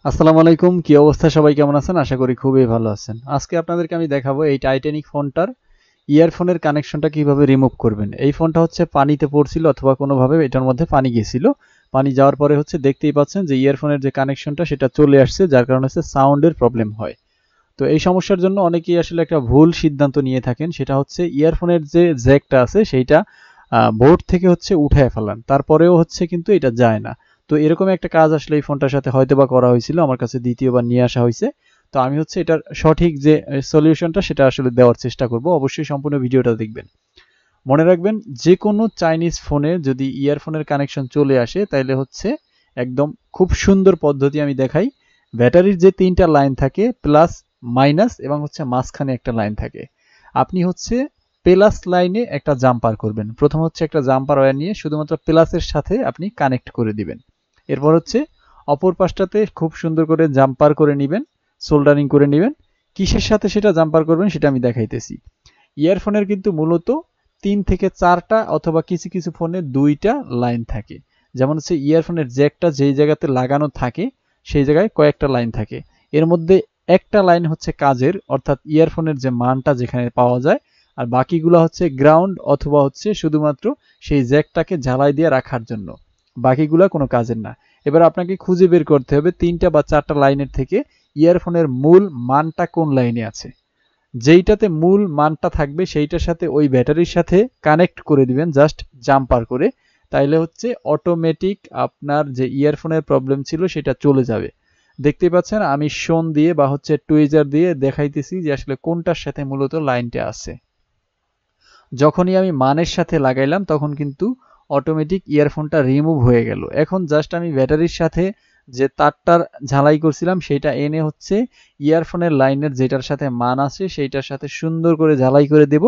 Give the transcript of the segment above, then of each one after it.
আসসালামু আলাইকুম, কি অবস্থা? সবাই কেমন আছেন? আশা করি খুবই ভালো আছেন। আজকে আপনাদেরকে আমি দেখাবো এই টাইটানিক ফোনটার ইয়ারফোনের কানেকশনটা কিভাবে রিমুভ করবেন। এই ফোনটা হচ্ছে পানিতে পড়ছিল অথবা কোনোভাবে এটার মধ্যে পানি গিয়েছিল। পানি যাওয়ার পরে হচ্ছে দেখতেই পাচ্ছেন যে ইয়ারফোনের যে কানেকশনটা সেটা চলে আসছে, যার কারণে হচ্ছে সাউন্ডের প্রবলেম হয়। তো এই সমস্যার জন্য অনেকেই আসলে একটা ভুল সিদ্ধান্ত নিয়ে থাকেন, সেটা হচ্ছে ইয়ারফোনের যে জ্যাকটা আছে সেইটা বোর্ড থেকে হচ্ছে উঠায় ফেলান, তারপরেও হচ্ছে কিন্তু এটা যায় না। তো এরকম একটা কাজ আসলে এই ফোনটার সাথে হয়তো বা করা হয়েছিল, আমার কাছে দ্বিতীয়বার নিয়ে আসা হয়েছে। তো আমি হচ্ছে এটার সঠিক যে সলিউশনটা সেটা আসলে দেওয়ার চেষ্টা করব। অবশ্যই সম্পূর্ণ ভিডিওটা দেখবেন। মনে রাখবেন, যে কোনো চাইনিজ ফোনে যদি ইয়ারফোনের কানেকশন চলে আসে তাইলে হচ্ছে একদম খুব সুন্দর পদ্ধতি আমি দেখাই। ব্যাটারির যে তিনটা লাইন থাকে, প্লাস, মাইনাস এবং হচ্ছে মাঝখানে একটা লাইন থাকে, আপনি হচ্ছে প্লাস লাইনে একটা জাম্পার করবেন। প্রথম হচ্ছে একটা জাম্পার ওয়্যার নিয়ে শুধুমাত্র প্লাসের সাথে আপনি কানেক্ট করে দিবেন। এরপর হচ্ছে অপর পাশটাতে খুব সুন্দর করে জাম্পার করে নেবেন, সোল্ডারিং করে নেবেন। কিসের সাথে সেটা জাম্পার করবেন সেটা আমি দেখাইতেছি। ইয়ারফোনের কিন্তু মূলত 3 থেকে 4টা অথবা কিছু কিছু ফোনে 2টা লাইন থাকে। যেমন হচ্ছে ইয়ারফোনের জ্যাকটা যেই জায়গাতে লাগানো থাকে সেই জায়গায় কয়েকটা লাইন থাকে। এর মধ্যে একটা লাইন হচ্ছে কাজের, অর্থাৎ ইয়ারফোনের যে মানটা যেখানে পাওয়া যায়, আর বাকিগুলো হচ্ছে গ্রাউন্ড অথবা হচ্ছে শুধুমাত্র সেই জ্যাকটাকে ঝালাই দিয়ে রাখার জন্য। বাকিগুলো কোনো কাজের না। এবার আপনাকে খুঁজে বের করতে হবে 3টা বা 4টা লাইনের থেকে ইয়ারফোনের মূল মানটা কোন লাইনে আছে। যেইটাতে মূল মানটা থাকবে সেইটার সাথে ওই ব্যাটারির সাথে কানেক্ট করে দিবেন, জাস্ট জাম্পার করে। তাইলে হচ্ছে অটোমেটিক আপনার যে ইয়ারফোনের প্রবলেম ছিল সেটা চলে যাবে। দেখতেই পাচ্ছেন আমি শোন দিয়ে বা হচ্ছে টুইজার দিয়ে দেখাইতেছি যে আসলে কোনটার সাথে মূলত লাইনটা আছে। যখনই আমি মানের সাথে লাগাইলাম তখন কিন্তু অটোমেটিক ইয়ারফোনটা রিমুভ হয়ে গেল। এখন জাস্ট আমি ব্যাটারির সাথে যে তারটার ঝালাই করছিলাম সেটা এনে হচ্ছে ইয়ারফোনের লাইনের যেটার সাথে মান আছে সেইটার সাথে সুন্দর করে ঝালাই করে দেব।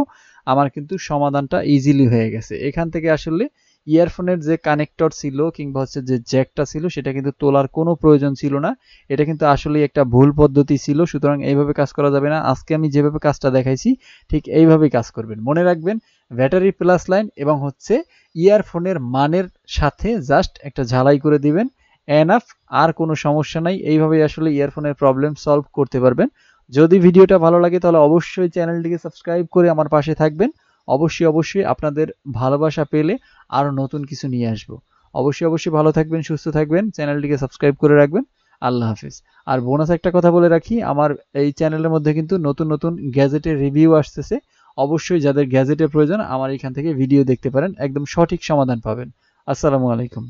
আমার কিন্তু সমাধানটা ইজিলি হয়ে গেছে। এখান থেকে আসলে ইয়ারফোনের যে কানেক্টর ছিল কিংবা হচ্ছে যে জ্যাকটা ছিল সেটা কিন্তু তোলার কোনো প্রয়োজন ছিল না। এটা কিন্তু আসলেই একটা ভুল পদ্ধতি ছিল, সুতরাং এইভাবে কাজ করা যাবে না। আজকে আমি যেভাবে কাজটা দেখাইছি ঠিক এইভাবেই কাজ করবেন। মনে রাখবেন, ব্যাটারি প্লাস লাইন এবং হচ্ছে ইয়ারফোনের মানের সাথে জাস্ট একটা ঝালাই করে দিবেন, এনাফ। আর কোনো সমস্যা নাই। এইভাবেই আসলে ইয়ারফোনের প্রবলেম সলভ করতে পারবেন। যদি ভিডিওটা ভালো লাগে তাহলে অবশ্যই চ্যানেলটিকে সাবস্ক্রাইব করে আমার পাশে থাকবেন। অবশ্যই আপনাদের ভালোবাসা পেলে আরো নতুন কিছু নিয়ে আসবো। অবশ্যই ভালো থাকবেন, সুস্থ থাকবেন, চ্যানেলটিকে সাবস্ক্রাইব করে রাখবেন। আল্লাহ হাফিজ। আর বোনাস একটা কথা বলে রাখি, আমার এই চ্যানেলের মধ্যে কিন্তু নতুন নতুন গ্যাজেটের রিভিউ আসতেছে। অবশ্যই যাদের গ্যাজেটের প্রয়োজন আমার এখান থেকে ভিডিও দেখতে পারেন, একদম সঠিক সমাধান পাবেন। আসসালামু আলাইকুম।